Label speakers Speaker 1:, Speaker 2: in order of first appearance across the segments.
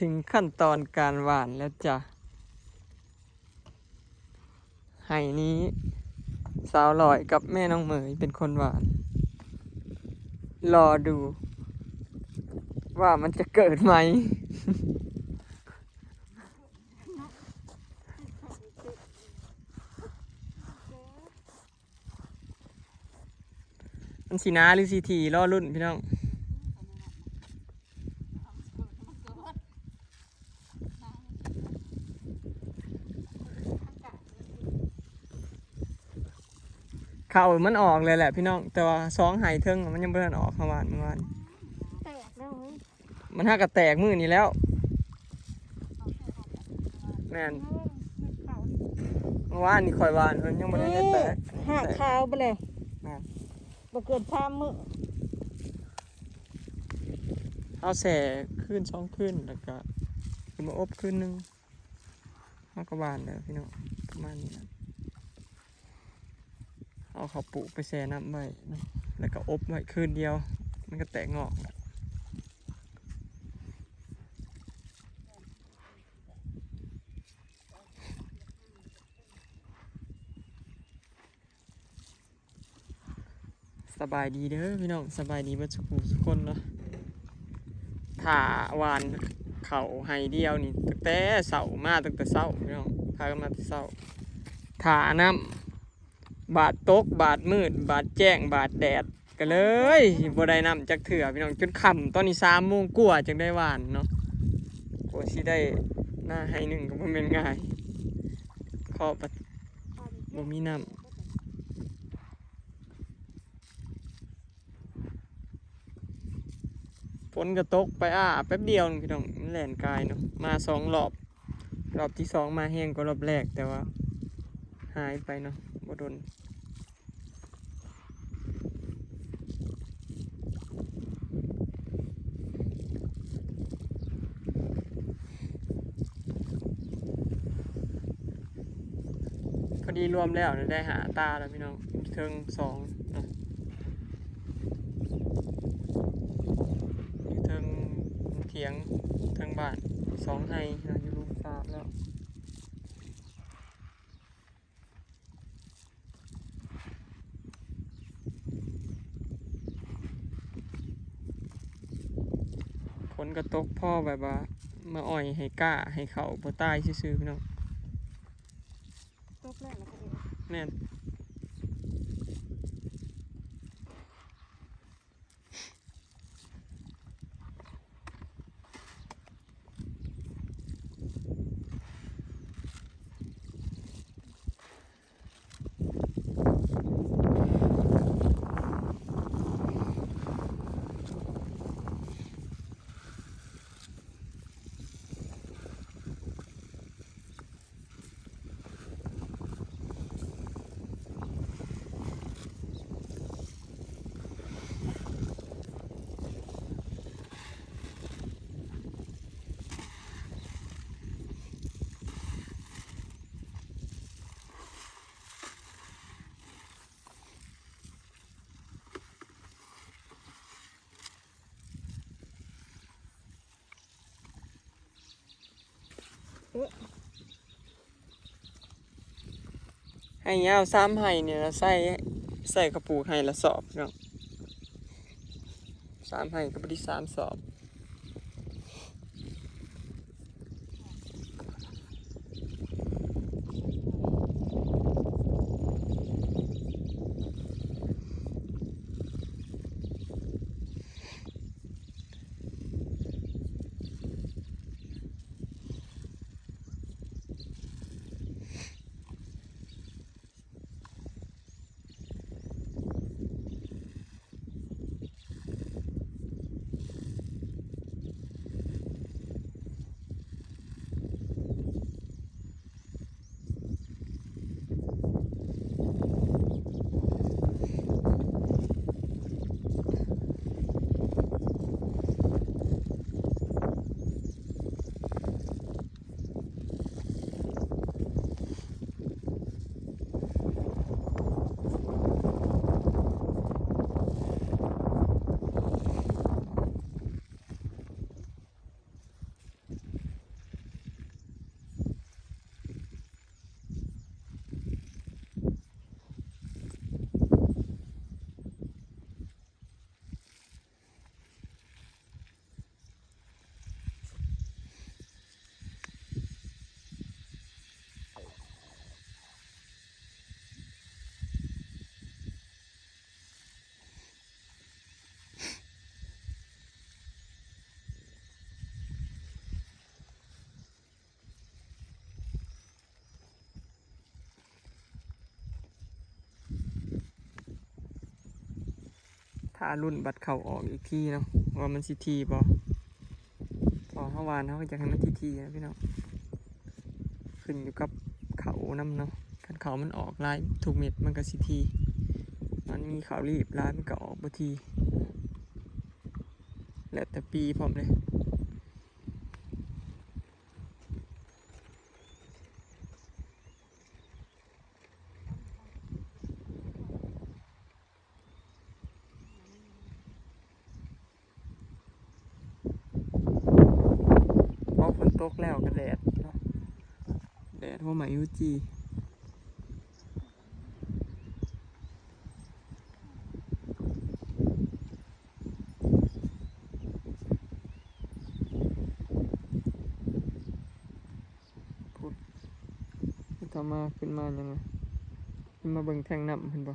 Speaker 1: ถึงขั้นตอนการหว่านแล้วจ้ะไห่นี้สาวลอยกับแม่น้องเหมยเป็นคนหวาน รอดูว่ามันจะเกิดไหม มันสีนาหรือสีทีรอรุ่นพี่น้องเข่ามันออกเลยแหละพี่น้องแต่ว่าสองไห่เทิงมันยังไม่ทันออกประมาณ
Speaker 2: แตกแล้วเฮ้ย
Speaker 1: มันหักกระแตกมือนี้แล้วแม่นเมื่อวานนี่คอยวานมันยังไม่ได้แตก
Speaker 2: หักขาวไปเลย
Speaker 1: แม่น
Speaker 2: บ่เกิน3 มื้อ
Speaker 1: เอาแส่ขึ้นสองขึ้นแล้วก็ขึ้นมาอบขึ้นนึงเอากระบาลเลยพี่น้องประมาณนี้นะเอาเขาปลูกไปแช่น้ำไว้นะแล้วก็อบไว้คืนเดียวมันก็แตกงอกสบายดีเด้อพี่น้องสบายดีเบิดทุกคนเนาะถ่าวานเขาไฮเดียวนี่ตั้งแต่เสามาตั้งแต่เสาพี่น้องพากันมาแต่เสาถ่าน้ำบาดตกบาดมืดบาดแจ้งบาดแดดก็เลยบ่ได้น้ำจากเถื่อพี่น้องจนค่ำตอนนี้3 โมงกว่าจึงได้หวานเนาะกว่าสิได้หน้าให้หนึ่งก็บ่แม่นง่ายขอบ่มีน้ำฝนก็ตกไปแป๊บเดียวนึงพี่น้องมันแล่นกายเนาะมา2 รอบรอบที่2มาแห้งกว่ารอบแรกแต่ว่าหายไปเนาะบ่โดนพอดีรวมแล้วเนี่ยได้หาตาแล้วพี่น้องเทิง2เนาะอยู่เทิงเถียงเทิงบ้าน2 ไร่เนาะอยู่รูมฟ้าแล้วฝนก็ตกพ่อแบบว่ามาอ่อยให้กล้าให้เขาบ่ตายซื่อๆพี่น้อง
Speaker 2: ตกแล้วก็ได้
Speaker 1: แม่นให้ยาว3 ไห่เนี่ยใส่กระปุกไห่ละสอบเนาะ3 ไห่ก็บ่ได้3 สอบ ถ้ารุ่นบัตรเข่าออกอีกทีเนาะว่ามันสิทีบ่พอเฮาวานเขาก็อยากให้มันทีนะพี่น้องขึ้นอยู่กับเขาน้ำเนาะกันเขามันออกลายถูกเม็ดมันก็สิทีมันมีเขารีบลายมันก็ออกบ่ทีแล้วแต่ปีพร้อมเลยพอฝนตกแล้วก็แดดเนาะแดดหัวไหมยูจีต่อมาขึ้นมายังไงขึ้นมาเบิ่งแทงน้ำเห็นบ่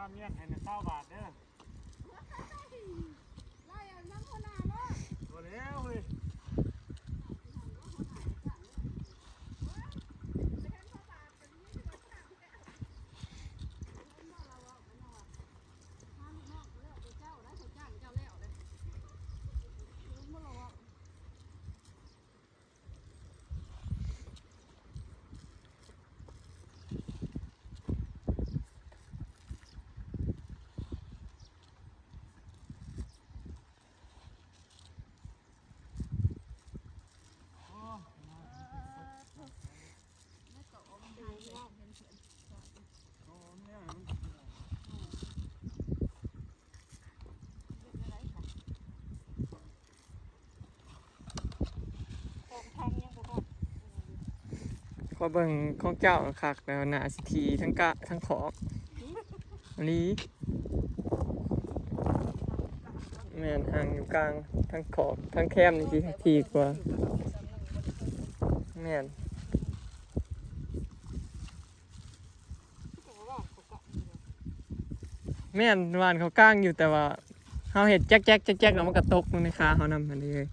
Speaker 1: ข้ามเงี้ยให้ใน20 บาทเด้อตัวแล้วเฮ้ยขอเบิ่งของเจ้าคักแล้วหน้าสิทีทั้งกะทั้งขอบอันนี้แม่นห่างอยู่กลางทั้งขอบทั้งแคมนี่สิทีกว่าแม่นแม่นวานเขาก้างอยู่แต่ว่าเฮาเห็ดแจ๊กแล้วมันก็ตกลงในขาเฮานำอันนี้เลย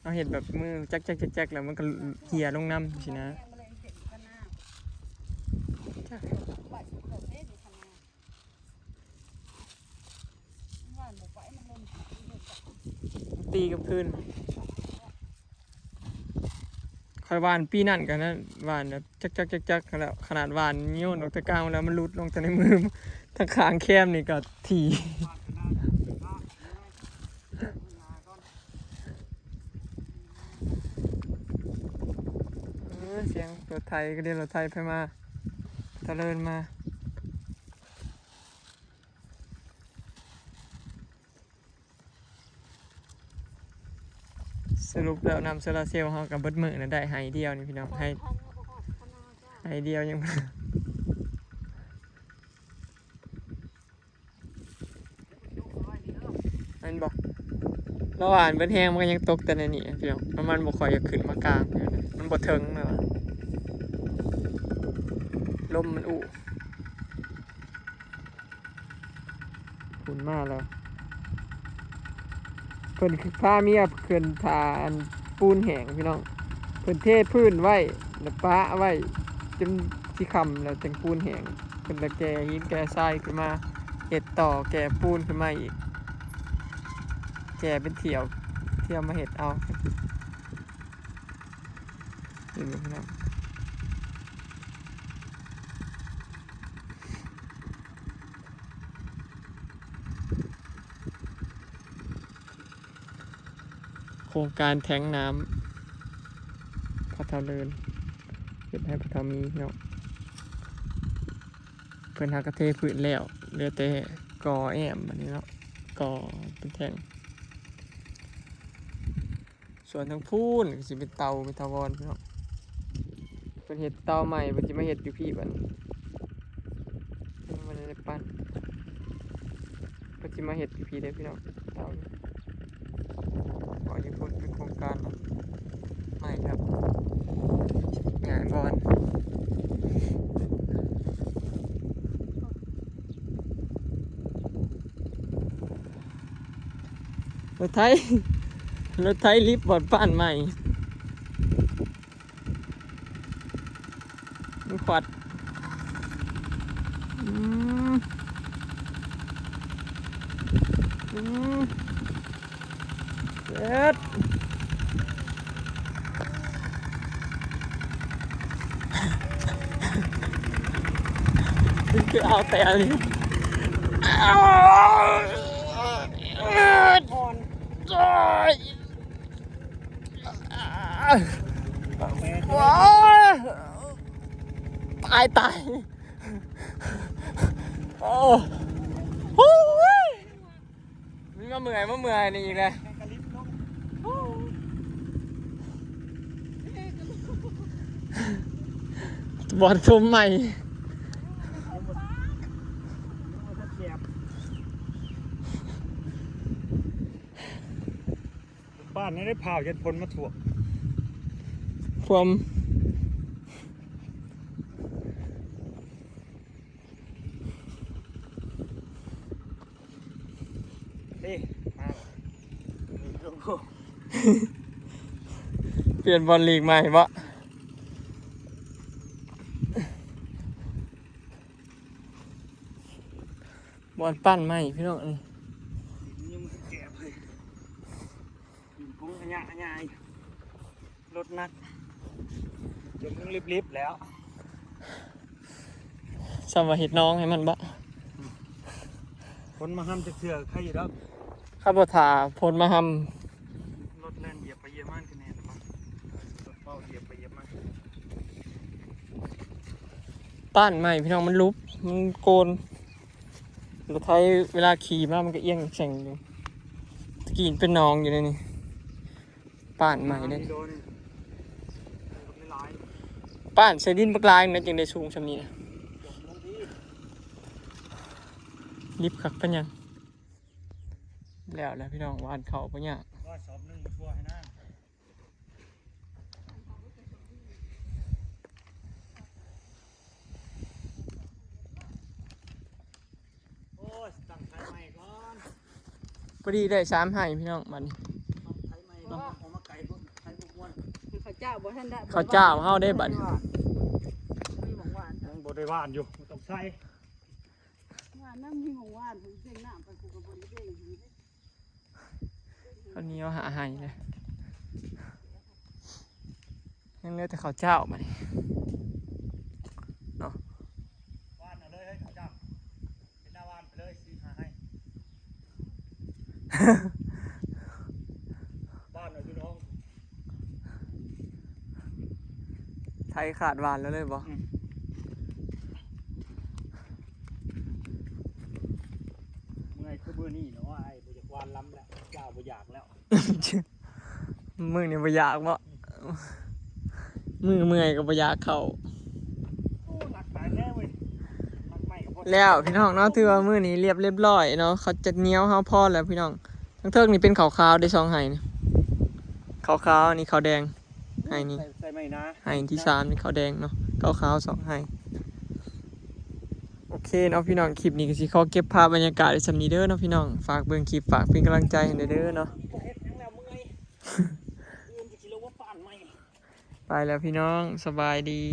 Speaker 1: เฮาเห็ดแบบมือแจ๊กแล้วมันก็เหี่ยลงน้ำสินะตีกับคืนคอยวานปีนั่นกันนะวานแบบจักแล้วขนาดวานโยนออกตะกร้างแล้วมันหลุดลงจากในมือทั้งขางแคมนี่ก็ถี่ เสียงรถไทยก็เรียนรถไทยไปมาเจริญมาสรุปแล้วนำโซลาร์เซลล์เขากับเบิดมือนะได้ไฮเดียวนี่พี่น้องไฮเดียวยังอันบอกระหว่างเบิดแห้งมันก็ยังตกแต่ในนี่พี่น้องมันบ่ค่อยจะขึ้นมากลางมันบ่เทิงเลยวะลมมันฝุ่นมากแล้วเพิ่นผ้าเมียเพิ่นทาอันปูนแห้งพี่น้องเพิ่นเทพื้นไว้แล้วปะไว้จนที่คำแล้วจังปูนแห้งเพิ่นตะแกหินแกทรายขึ้นมาเห็ดต่อแกปูนขึ้นมาอีกแกเป็นเที่ยวมาเห็ดเอานี่พี่น้องโครงการแทงน้ำพัทเลินเป็นให้พัทมีเนาะเพื่อนหากระเทพื้นแล้วเหลือแต่กอแอมแบบนี้เนาะ ก่อเป็นแท่งส่วนทางพูนก็สิเป็นเตาเป็นทาวรพี่น้องเป็นเห็ดเตาใหม่เป็นจะมาเห็ดอยู่พี่บัดนี้มันได้ปั้นเป็นจะมาเห็ดอยู่พี่ได้พี่น้องเตานี่ขออยู่พูนเป็นโครงการใหม่ครับงานบอลรถไทยลิฟต์บอดป้านใหม่มันขวัดเด็ดคือเอาแต่เลยตายโอ้โหมันมาเมื่อยนี่อีกเลยบอลทุ่มใหม่
Speaker 3: บ้านนี้ได้ผ่าเย็นพลมาถ่วง
Speaker 1: ความ
Speaker 3: นี่มา
Speaker 1: เปลี่ยนบอลลีกใหม่ปะบอลปั้นใหม่พี่น้องนี่
Speaker 3: ยังมันแก่เลยผมขยะรถนักจนมึงรีบแล้ว
Speaker 1: สำหรับเห็ดน้องให้มันบะ
Speaker 3: คนมาห้ามจะเถื่อใครอยู่แล้ว
Speaker 1: ข้าพเจ้าพลมาท
Speaker 3: รถแล่นเหยียบไปเหยียบมันกันแน่นะมั้งรถเป้าเหยียบไปเหยียบมัน
Speaker 1: ำปั้นใหม่พี่น้องมันลุบมันโกนรถไทยเวลาขี่มามันก็เอียงแข่งอยู่ตะกี้เป็นน้องอยู่ในนี่ปั้นใหม่เลย
Speaker 3: โดนไม่ร้าย
Speaker 1: ปั้นใส่ดินบักลายนะจึงได้สูงชำนี้นะ
Speaker 3: ลงที่
Speaker 1: ลิฟต์ขักเป็นยังแล้วพี่น้องวานเขาปะเนี่ย
Speaker 3: ว่าสอบหนึ่งมาช่วยให้นะโอ้ยตั้งไทยใหม่ก่อน
Speaker 1: พอดีได้3ให้พี่น้องมัน
Speaker 3: ไทยใหม่ก่อนเอามาไก่พวกไทยพวกม้วน
Speaker 2: ข้าวเจ้าบ่ทันได้
Speaker 1: เขาเจ้าเฮาได้บัด
Speaker 2: ไม่บอกหวาน
Speaker 3: ยังบ่ได้ว่านอยู่ต้องใส่
Speaker 2: หวานน้ำมีของหวานผมเส้นน้ำไปกูกับบริเวณ
Speaker 1: เขาวเหนี้ยวหาให้เลยยังเหลือแต่เขาวเจ้ามาดิ
Speaker 3: ว่านเอาเลยให้เขาจับเป็นหน้าว่านไปเลยซื้อหาให้บ้านเอาอยู่น้อง
Speaker 1: ไทยขาดหวานแล้วเลยบ่
Speaker 3: เมื่อยคือมือนี่เนาะไอ้บ่อยากวานล้ำแล้วเจ้าบ่อยากแล้ว
Speaker 1: มือนี่บ่อยากบ่มือเมื่อยก็บ่อยากเข้า
Speaker 3: โอ้หนักตายแล้วเว้ยมันไม่กับพวก
Speaker 1: แล้วพี่น้องเนาะถือว่ามือนี้เรียบร้อยเนาะเขาจะเหนี้ยวเฮาพอแล้วพี่น้องทั้งเทิงนี่เป็นขาวๆได้2ไห้นี่ขาวๆนี่ขาวแดงไห้นี่
Speaker 3: ใส่ไม่นะ
Speaker 1: ไห้ที่3นี่ขาวแดงเนาะขาวๆ2ไห้โอเคเนาะพี่น้องคลิปนี้ก็สิขอเก็บภาพบรรยากาศไว้สำนี้เด้อเนาะพี่น้องฝากเบิ่งคลิปฝากเป็นกำลังใจให้เด้อเนาะ
Speaker 3: บ่เฮ็ดหยังแล้วเมื่อยยืนจะสิลงว่าป่านใหม่
Speaker 1: ไปแล้วพี่น้องสบายดี